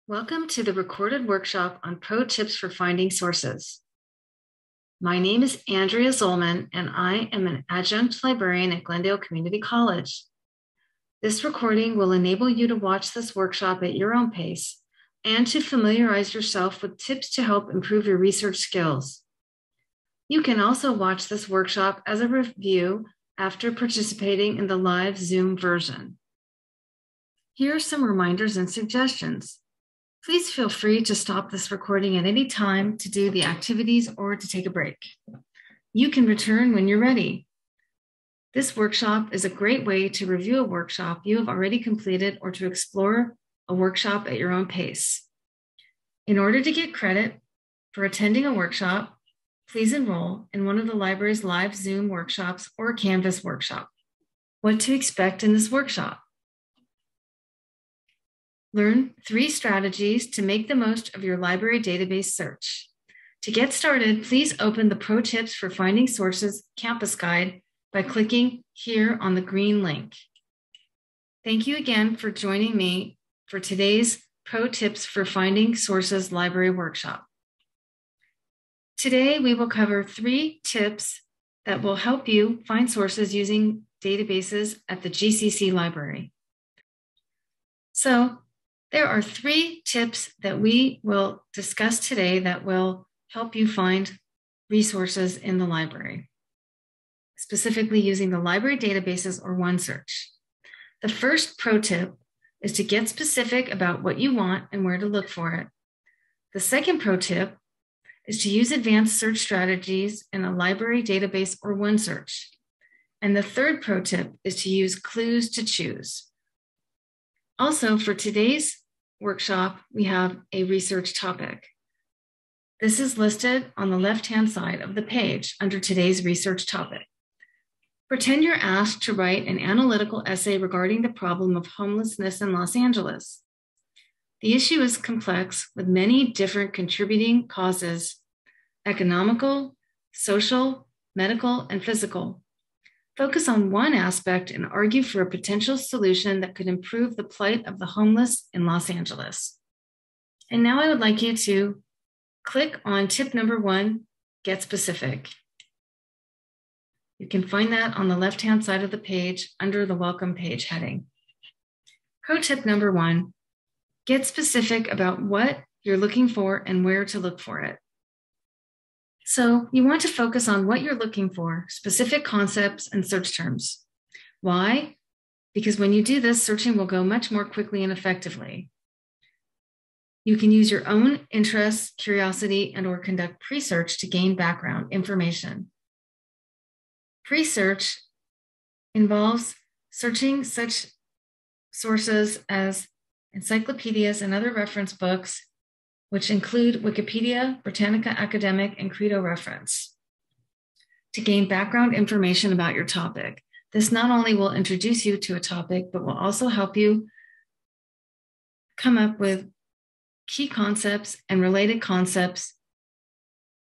Welcome to the recorded workshop on Pro Tips for Finding Sources. My name is Andrea Zollman, and I am an adjunct librarian at Glendale Community College. This recording will enable you to watch this workshop at your own pace and to familiarize yourself with tips to help improve your research skills. You can also watch this workshop as a review after participating in the live Zoom version. Here are some reminders and suggestions. Please feel free to stop this recording at any time to do the activities or to take a break. You can return when you're ready. This workshop is a great way to review a workshop you have already completed or to explore a workshop at your own pace. In order to get credit for attending a workshop, please enroll in one of the library's live Zoom workshops or Canvas workshop. What to expect in this workshop? Learn 3 strategies to make the most of your library database search. To get started, please open the Pro Tips for Finding Sources Campus Guide by clicking here on the green link. Thank you again for joining me for today's Pro Tips for Finding Sources Library Workshop. Today, we will cover 3 tips that will help you find sources using databases at the GCC library. So, there are 3 tips that we will discuss today that will help you find resources in the library, specifically using the library databases or OneSearch. The first pro tip is to get specific about what you want and where to look for it. The second pro tip is to use advanced search strategies in a library database or OneSearch. And the third pro tip is to use clues to choose. Also, for today's workshop, we have a research topic. This is listed on the left-hand side of the page under today's research topic. Pretend you're asked to write an analytical essay regarding the problem of homelessness in Los Angeles. The issue is complex with many different contributing causes: economical, social, medical, and physical. Focus on one aspect and argue for a potential solution that could improve the plight of the homeless in Los Angeles. And now I would like you to click on tip number 1, get specific. You can find that on the left-hand side of the page under the welcome page heading. Pro tip number 1, get specific about what you're looking for and where to look for it. So you want to focus on what you're looking for, specific concepts and search terms. Why? Because when you do this, searching will go much more quickly and effectively. You can use your own interests, curiosity, and/or conduct pre-search to gain background information. Pre-search involves searching such sources as encyclopedias and other reference books, which include Wikipedia, Britannica Academic, and Credo Reference, to gain background information about your topic. This not only will introduce you to a topic, but will also help you come up with key concepts and related concepts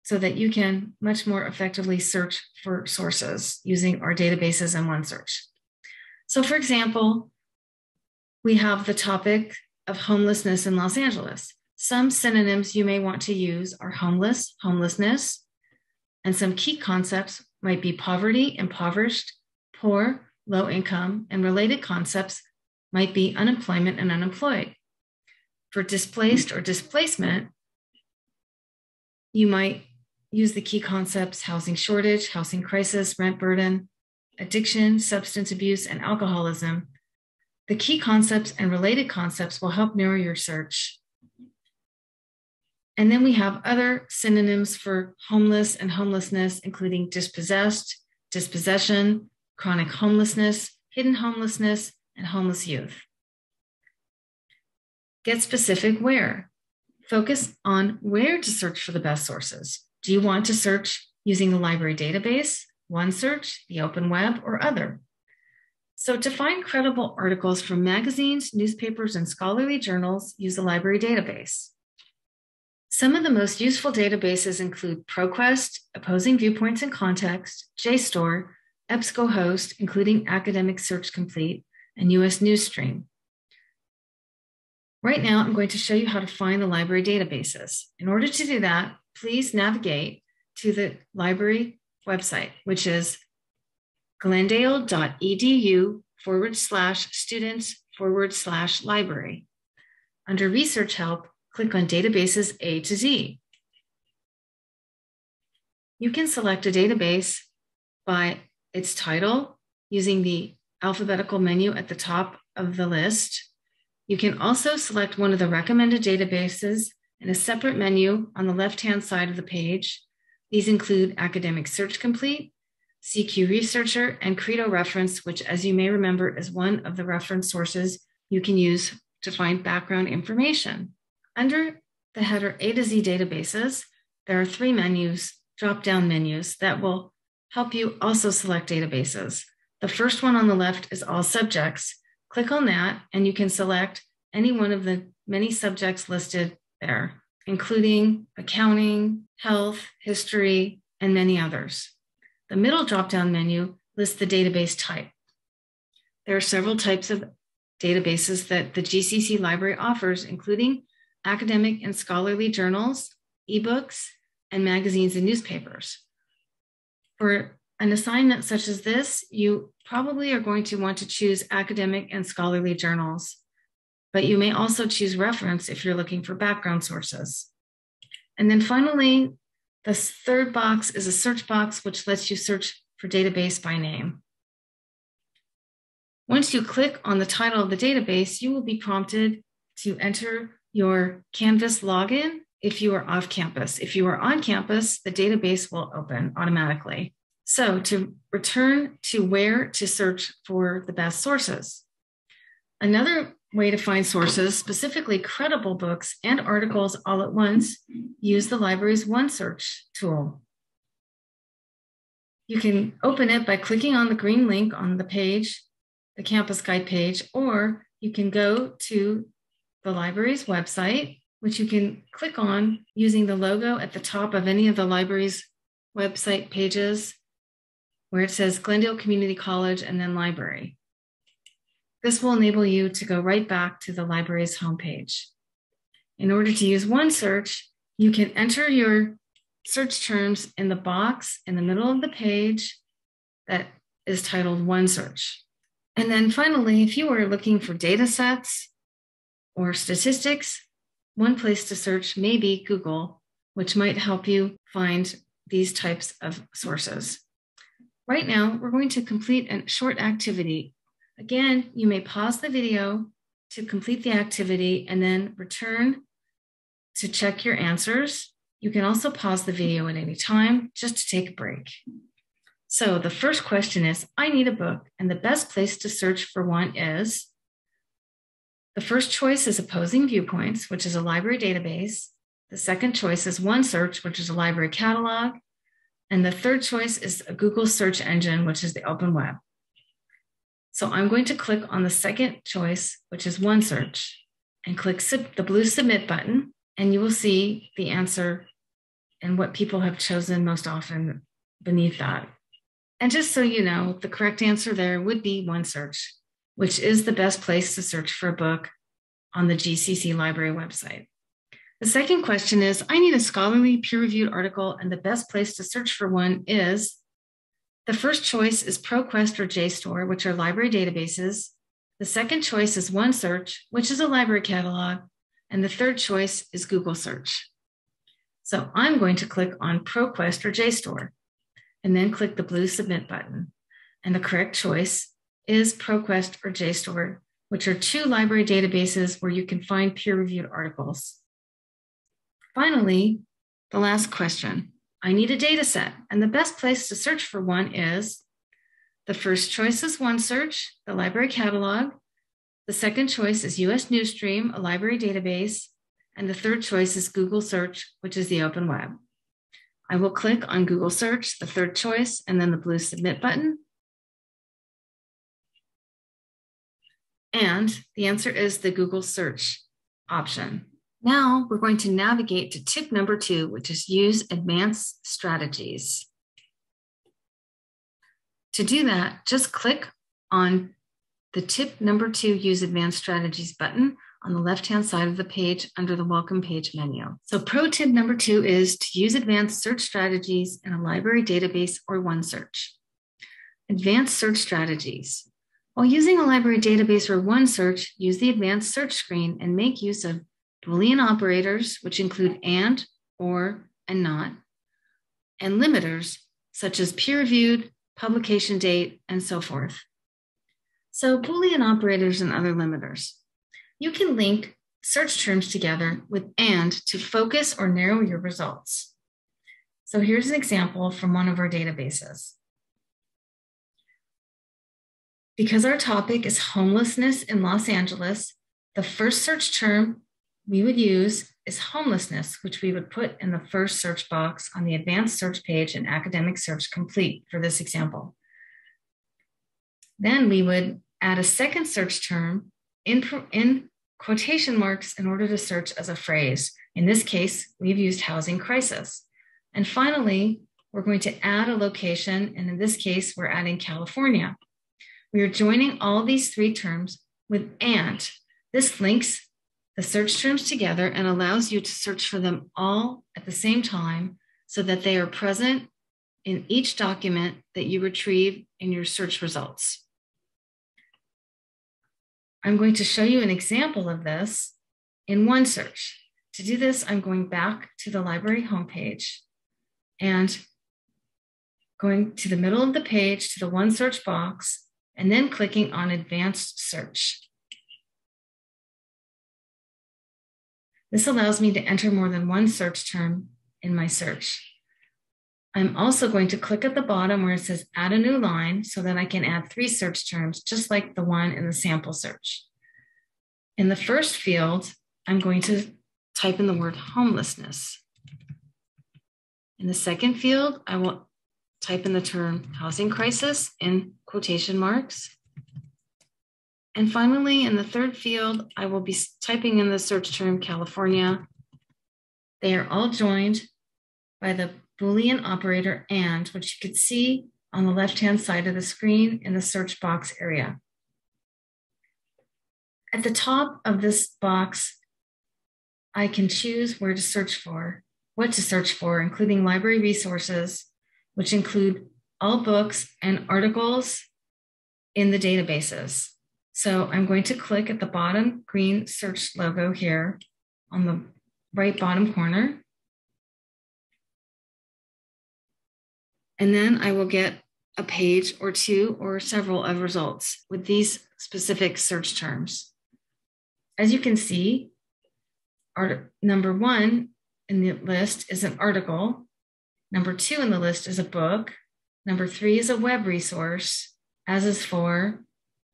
so that you can much more effectively search for sources using our databases and OneSearch. So for example, we have the topic of homelessness in Los Angeles. Some synonyms you may want to use are homeless, homelessness, and some key concepts might be poverty, impoverished, poor, low income, and related concepts might be unemployment and unemployed. For displaced or displacement, you might use the key concepts housing shortage, housing crisis, rent burden, addiction, substance abuse, and alcoholism. The key concepts and related concepts will help narrow your search. And then we have other synonyms for homeless and homelessness, including dispossessed, dispossession, chronic homelessness, hidden homelessness, and homeless youth. Get specific where. Focus on where to search for the best sources. Do you want to search using the library database, OneSearch, the open web, or other? So to find credible articles from magazines, newspapers, and scholarly journals, use the library database. Some of the most useful databases include ProQuest, Opposing Viewpoints and Context, JSTOR, EBSCOhost, including Academic Search Complete, and US Newsstream. Right now, I'm going to show you how to find the library databases. In order to do that, please navigate to the library website, which is glendale.edu/students/library. Under Research Help, click on Databases A to Z. You can select a database by its title using the alphabetical menu at the top of the list. You can also select one of the recommended databases in a separate menu on the left-hand side of the page. These include Academic Search Complete, CQ Researcher, and Credo Reference, which, as you may remember, is one of the reference sources you can use to find background information. Under the header A to Z databases, there are 3 menus, drop-down menus, that will help you also select databases. The first one on the left is All Subjects. Click on that, and you can select any one of the many subjects listed there, including accounting, health, history, and many others. The middle drop-down menu lists the database type. There are several types of databases that the GCC library offers, including academic and scholarly journals, ebooks, and magazines and newspapers. For an assignment such as this, you probably are going to want to choose academic and scholarly journals, but you may also choose reference if you're looking for background sources. And then finally, the third box is a search box, which lets you search for database by name. Once you click on the title of the database, you will be prompted to enter your Canvas login if you are off campus. If you are on campus, the database will open automatically. So to return to where to search for the best sources. Another way to find sources, specifically credible books and articles all at once, use the library's OneSearch tool. You can open it by clicking on the green link on the page, the campus guide page, or you can go to the library's website, which you can click on using the logo at the top of any of the library's website pages, where it says Glendale Community College and then library. This will enable you to go right back to the library's homepage. In order to use OneSearch, you can enter your search terms in the box in the middle of the page that is titled OneSearch. And then finally, if you are looking for data sets or statistics, one place to search may be Google, which might help you find these types of sources. Right now, we're going to complete a short activity. Again, you may pause the video to complete the activity and then return to check your answers. You can also pause the video at any time just to take a break. So the first question is, I need a book, and the best place to search for one is, the first choice is Opposing Viewpoints, which is a library database. The second choice is OneSearch, which is a library catalog. And the third choice is a Google search engine, which is the open web. So I'm going to click on the second choice, which is OneSearch, and click the blue Submit button, and you will see the answer and what people have chosen most often beneath that. And just so you know, the correct answer there would be OneSearch, which is the best place to search for a book on the GCC library website. The second question is, I need a scholarly peer-reviewed article, and the best place to search for one is, the first choice is ProQuest or JSTOR, which are library databases. The second choice is OneSearch, which is a library catalog. And the third choice is Google search. So I'm going to click on ProQuest or JSTOR, and then click the blue Submit button. And the correct choice is ProQuest or JSTOR, which are 2 library databases where you can find peer-reviewed articles. Finally, the last question. I need a data set, and the best place to search for one is, the first choice is OneSearch, the library catalog. The second choice is US Newsstream, a library database. And the third choice is Google search, which is the open web. I will click on Google search, the third choice, and then the blue Submit button. And the answer is the Google search option. Now we're going to navigate to tip number 2, which is use advanced strategies. To do that, just click on the tip number 2, use advanced strategies button on the left-hand side of the page under the Welcome Page menu. So pro tip number 2 is to use advanced search strategies in a library database or OneSearch. Advanced search strategies. While using a library database or OneSearch, use the advanced search screen and make use of Boolean operators, which include and, or, and not, and limiters, such as peer-reviewed, publication date, and so forth. So Boolean operators and other limiters. You can link search terms together with and to focus or narrow your results. So here's an example from one of our databases. Because our topic is homelessness in Los Angeles, the first search term we would use is homelessness, which we would put in the first search box on the advanced search page in Academic Search Complete for this example. Then we would add a second search term in quotation marks in order to search as a phrase. In this case, we've used housing crisis. And finally, we're going to add a location, and in this case, we're adding California. We are joining all these 3 terms with and. This links the search terms together and allows you to search for them all at the same time so that they are present in each document that you retrieve in your search results. I'm going to show you an example of this in OneSearch. To do this, I'm going back to the library homepage and going to the middle of the page to the OneSearch box and then clicking on Advanced Search. This allows me to enter more than one search term in my search. I'm also going to click at the bottom where it says add a new line so that I can add 3 search terms, just like the one in the sample search. In the first field, I'm going to type in the word homelessness. In the second field, I will type in the term housing crisis in quotation marks. And finally, in the third field, I will be typing in the search term California. They are all joined by the Boolean operator and, which you can see on the left-hand side of the screen in the search box area. At the top of this box, I can choose where to search for, what to search for, including library resources, which include all books and articles in the databases. So I'm going to click at the bottom green search logo here on the right bottom corner. And then I will get a page or 2 or several of results with these specific search terms. As you can see, number 1 in the list is an article. Number 2 in the list is a book. Number 3 is a web resource, as is 4,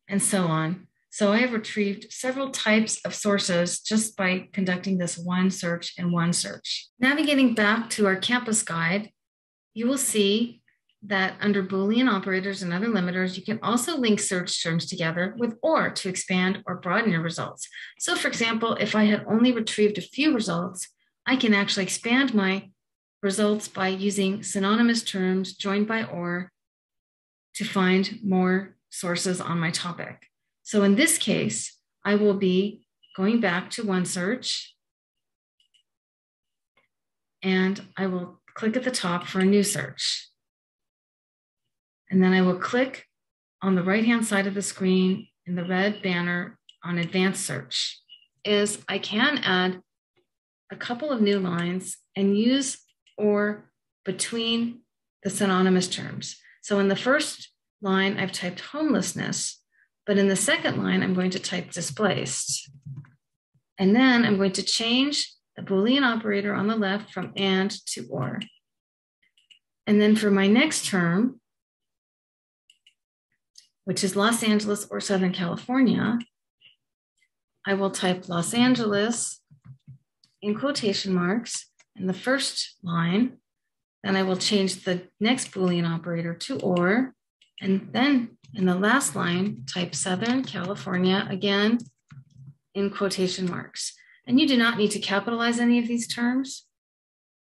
and so on. So I have retrieved several types of sources just by conducting this one search in OneSearch. Navigating back to our campus guide, you will see that under Boolean operators and other limiters, you can also link search terms together with or to expand or broaden your results. So for example, if I had only retrieved a few results, I can actually expand my results by using synonymous terms joined by or to find more sources on my topic. So in this case, I will be going back to OneSearch and I will click at the top for a new search. And then I will click on the right-hand side of the screen in the red banner on Advanced Search. I can add a couple of new lines and use or between the synonymous terms. So in the first line, I've typed homelessness, but in the second line, I'm going to type displaced. And then I'm going to change the Boolean operator on the left from and to or. And then for my next term, which is Los Angeles or Southern California, I will type Los Angeles in quotation marks in the first line. Then I will change the next Boolean operator to or, and then in the last line, type Southern California again in quotation marks. And you do not need to capitalize any of these terms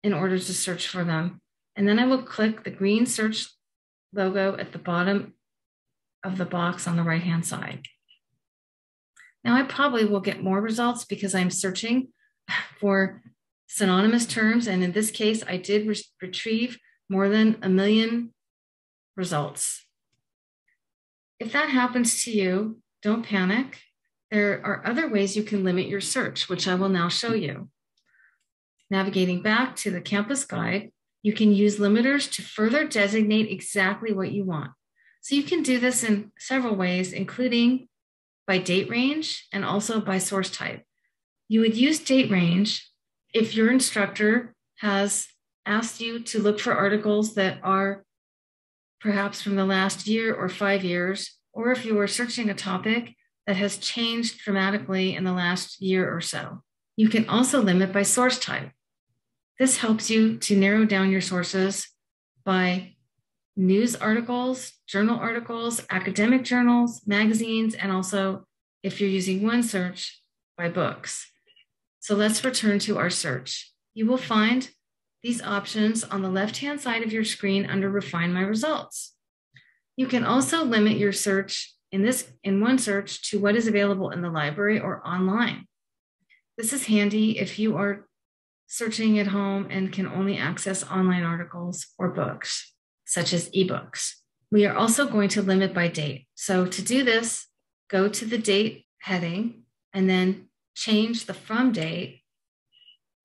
in order to search for them. And then I will click the green search logo at the bottom of the box on the right-hand side. Now, I probably will get more results because I'm searching for synonymous terms. And in this case, I did retrieve more than 1 million results. If that happens to you, don't panic. There are other ways you can limit your search, which I will now show you. Navigating back to the campus guide, you can use limiters to further designate exactly what you want. So you can do this in several ways, including by date range and also by source type. You would use date range if your instructor has asked you to look for articles that are perhaps from the last year or 5 years, or if you are searching a topic that has changed dramatically in the last year or so. You can also limit by source type. This helps you to narrow down your sources by news articles, journal articles, academic journals, magazines, and also, if you're using OneSearch, by books. So let's return to our search. You will find these options on the left-hand side of your screen under Refine My Results. You can also limit your search in OneSearch to what is available in the library or online. This is handy if you are searching at home and can only access online articles or books, such as ebooks. We are also going to limit by date. So to do this, go to the date heading and then change the from date,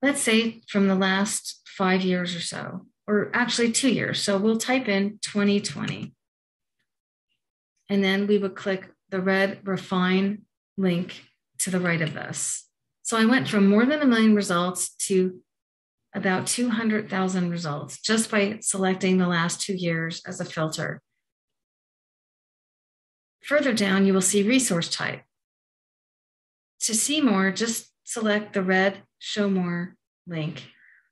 let's say from the last 5 years or so, or actually 2 years. So we'll type in 2020. And then we would click the red refine link to the right of this. So I went from more than 1 million results to about 200,000 results just by selecting the last 2 years as a filter. Further down, you will see resource type. To see more, just select the red Show More link,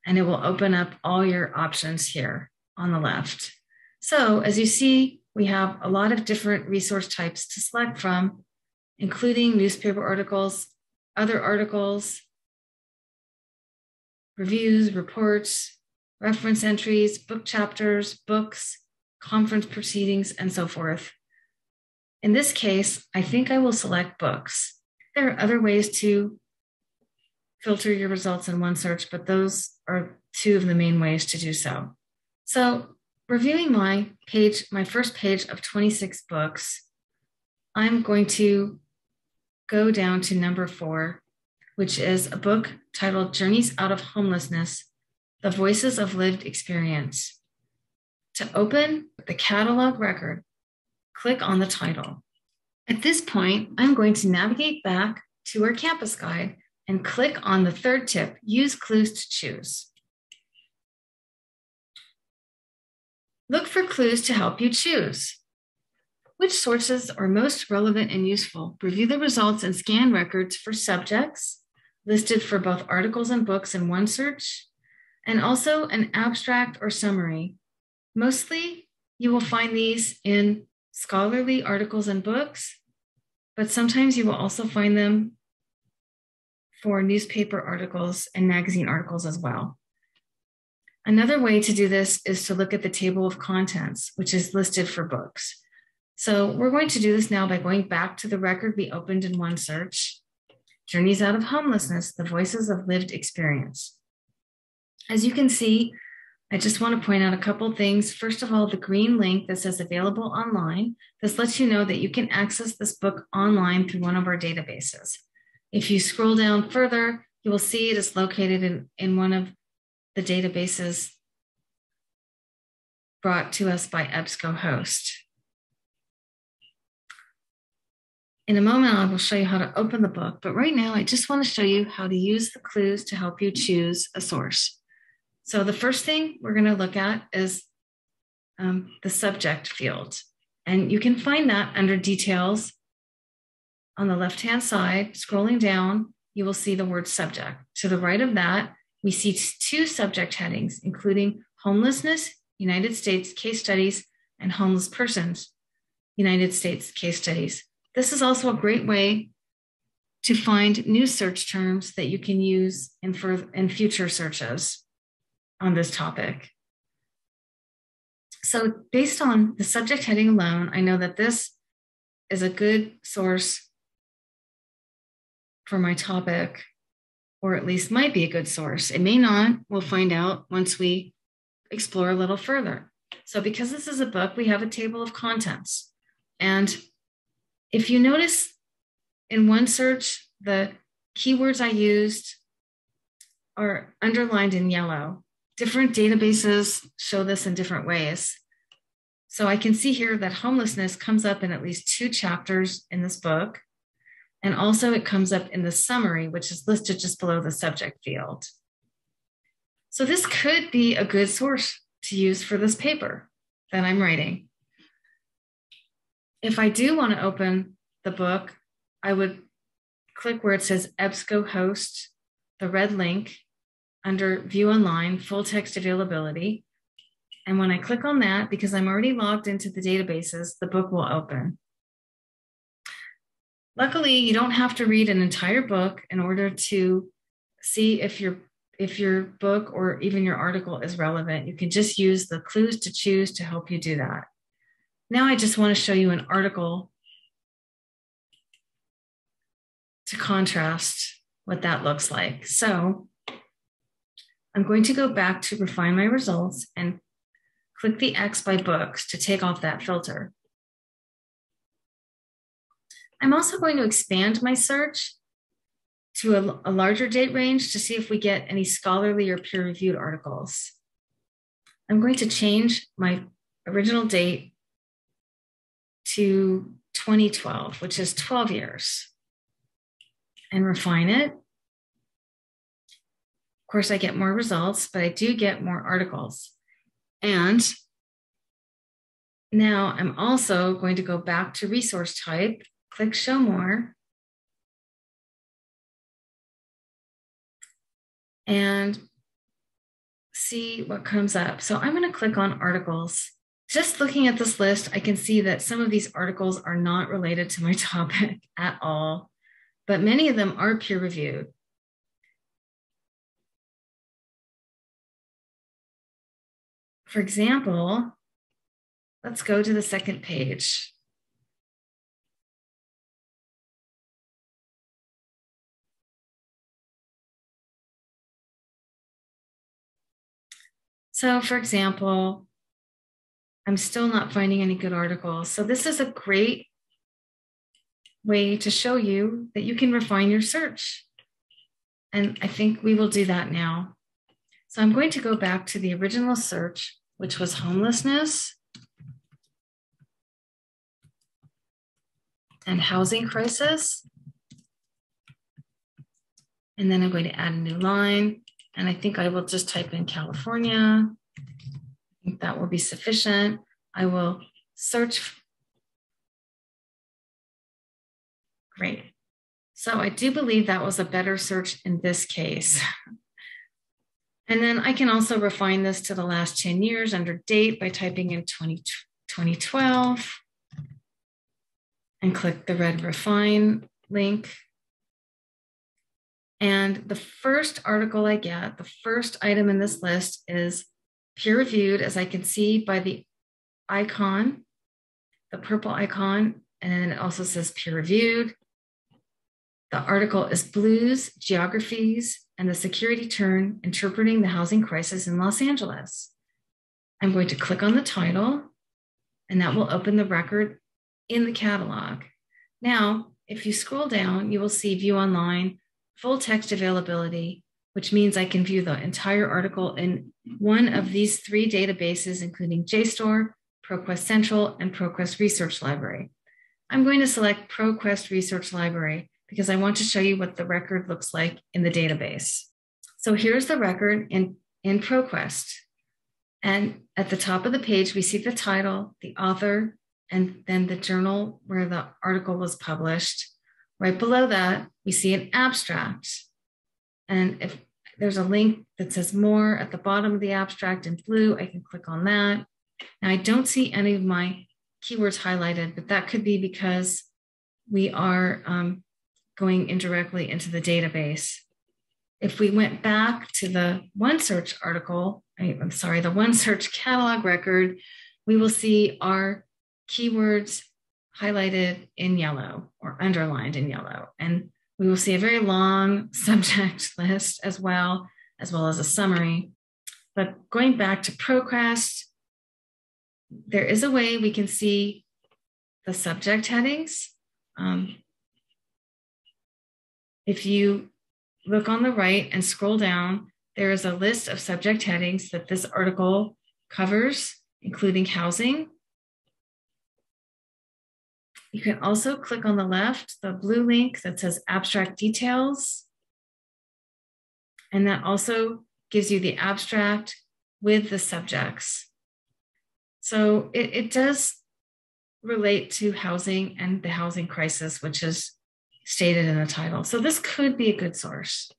and it will open up all your options here on the left. So as you see, we have a lot of different resource types to select from, including newspaper articles, other articles, reviews, reports, reference entries, book chapters, books, conference proceedings, and so forth. In this case, I think I will select books. There are other ways to filter your results in OneSearch, but those are 2 of the main ways to do so. So reviewing my first page of 26 books, I'm going to go down to number 4, which is a book titled Journeys Out of Homelessness, The Voices of Lived Experience. To open the catalog record, click on the title. At this point, I'm going to navigate back to our campus guide and click on the 3rd tip, use clues to choose. Look for clues to help you choose. Which sources are most relevant and useful? Review the results and scan records for subjects listed for both articles and books in OneSearch, and also an abstract or summary. Mostly, you will find these in scholarly articles and books, but sometimes you will also find them for newspaper articles and magazine articles as well. Another way to do this is to look at the table of contents, which is listed for books. So we're going to do this now by going back to the record we opened in OneSearch, Journeys Out of Homelessness, The Voices of Lived Experience. As you can see, I just want to point out a couple things. First of all, the green link that says available online. This lets you know that you can access this book online through one of our databases. If you scroll down further, you will see it is located in one of the databases brought to us by EBSCOhost. In a moment, I will show you how to open the book, but right now I just want to show you how to use the clues to help you choose a source. So the first thing we're going to look at is the subject field. And you can find that under details on the left-hand side. Scrolling down, you will see the word subject. To the right of that, we see 2 subject headings, including homelessness, United States case studies, and homeless persons, United States case studies. This is also a great way to find new search terms that you can use in future searches on this topic. So based on the subject heading alone, I know that this is a good source for my topic, or at least might be a good source. It may not. We'll find out once we explore a little further. So because this is a book, we have a table of contents. And if you notice in one search, the keywords I used are underlined in yellow. Different databases show this in different ways. So I can see here that homelessness comes up in at least 2 chapters in this book. And also it comes up in the summary, which is listed just below the subject field. So this could be a good source to use for this paper that I'm writing. If I do want to open the book, I would click where it says EBSCOhost, the red link under View Online, Full Text Availability. And when I click on that, because I'm already logged into the databases, the book will open. Luckily, you don't have to read an entire book in order to see if your book or even your article is relevant. You can just use the clues to choose to help you do that. Now I just want to show you an article to contrast what that looks like. So I'm going to go back to refine my results and click the X by books to take off that filter. I'm also going to expand my search to a larger date range to see if we get any scholarly or peer-reviewed articles. I'm going to change my original date to 2012, which is 12 years, and refine it. Of course, I get more results, but I do get more articles. And now I'm also going to go back to resource type, click Show More, and see what comes up. So I'm going to click on articles. Just looking at this list, I can see that some of these articles are not related to my topic at all, but many of them are peer-reviewed. For example, let's go to the second page. So for example, I'm still not finding any good articles. So this is a great way to show you that you can refine your search. And I think we will do that now. So I'm going to go back to the original search, which was homelessness and housing crisis. And then I'm going to add a new line. And I think I will just type in California. I think that will be sufficient. I will search. Great. So I do believe that was a better search in this case. And then I can also refine this to the last 10 years under date by typing in 2012 and click the red refine link. And the first article I get, the first item in this list is peer-reviewed, as I can see by the icon, the purple icon, and then it also says peer-reviewed. The article is Blues, Geographies, and the Security Turn, Interpreting the Housing Crisis in Los Angeles. I'm going to click on the title, and that will open the record in the catalog. Now, if you scroll down, you will see View Online, Full Text Availability, which means I can view the entire article in one of these 3 databases, including JSTOR, ProQuest Central, and ProQuest Research Library. I'm going to select ProQuest Research Library because I want to show you what the record looks like in the database. So here's the record in ProQuest. And at the top of the page, we see the title, the author, and then the journal where the article was published. Right below that, we see an abstract. And if there's a link that says more at the bottom of the abstract in blue, I can click on that. Now I don't see any of my keywords highlighted, but that could be because we are going indirectly into the database. If we went back to the OneSearch article, the OneSearch catalog record, we will see our keywords highlighted in yellow or underlined in yellow. And We will see a very long subject list as well as a summary. But going back to Procrast, there is a way we can see the subject headings. If you look on the right and scroll down, there is a list of subject headings that this article covers, including housing. You can also click on the left, the blue link that says abstract details. And that also gives you the abstract with the subjects. So it does relate to housing and the housing crisis, which is stated in the title. So this could be a good source.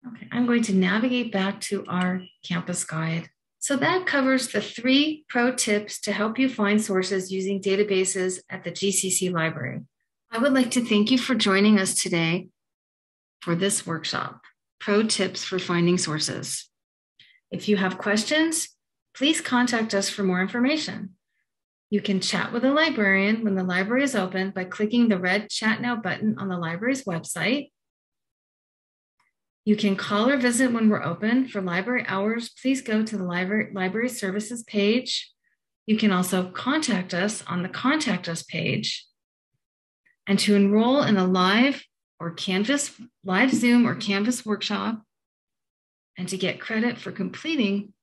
Okay, I'm going to navigate back to our campus guide. So that covers the 3 pro tips to help you find sources using databases at the GCC library. I would like to thank you for joining us today for this workshop, Pro Tips for Finding Sources. If you have questions, please contact us for more information. You can chat with a librarian when the library is open by clicking the red Chat Now button on the library's website. You can call or visit when we're open. For library hours, please go to the library services page. You can also contact us on the Contact Us page. And to enroll in a live Zoom or Canvas workshop, and to get credit for completing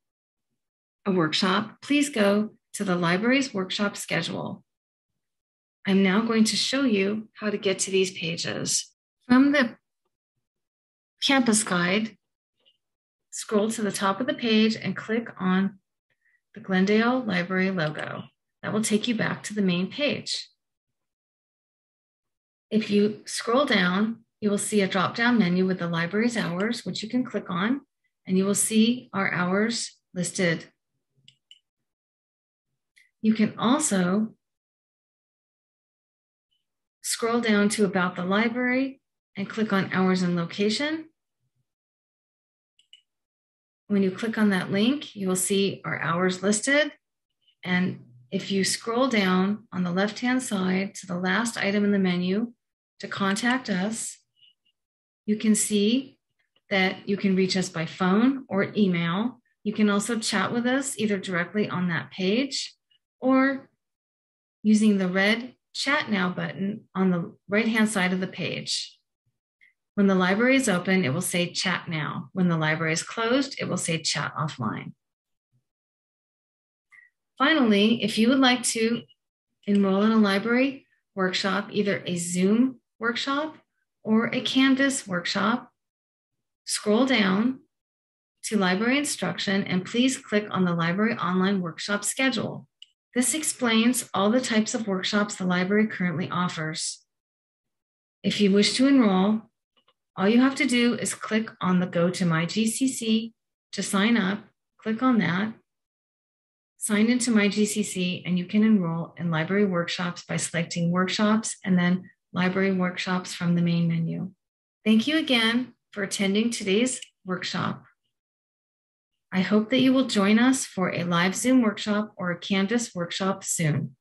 a workshop, please go to the library's workshop schedule. I'm now going to show you how to get to these pages. From the campus guide, scroll to the top of the page and click on the Glendale Library logo. That will take you back to the main page. If you scroll down, you will see a drop-down menu with the library's hours, which you can click on, and you will see our hours listed. You can also scroll down to About the Library and click on Hours and Location. When you click on that link, you will see our hours listed. And if you scroll down on the left-hand side to the last item in the menu to contact us, you can see that you can reach us by phone or email. You can also chat with us either directly on that page or using the red Chat Now button on the right-hand side of the page. When the library is open, it will say Chat Now. When the library is closed, it will say Chat Offline. Finally, if you would like to enroll in a library workshop, either a Zoom workshop or a Canvas workshop, scroll down to Library Instruction and please click on the Library Online Workshop Schedule. This explains all the types of workshops the library currently offers. If you wish to enroll, all you have to do is click on the Go to My GCC to sign up, click on that, sign into My GCC, and you can enroll in library workshops by selecting workshops and then library workshops from the main menu. Thank you again for attending today's workshop. I hope that you will join us for a live Zoom workshop or a Canvas workshop soon.